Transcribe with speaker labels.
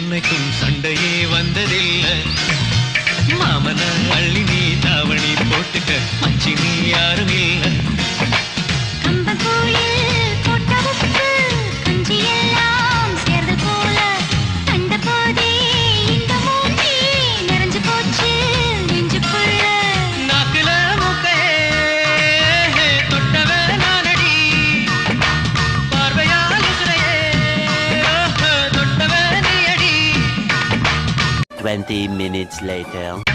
Speaker 1: என்னைக்கும் சண்டையே வந்ததில்லை. மாமன அள்ளி நீ தாவணி போட்டுக்க மச்சி நீ யாரும் இல்லை.
Speaker 2: Twenty minutes later.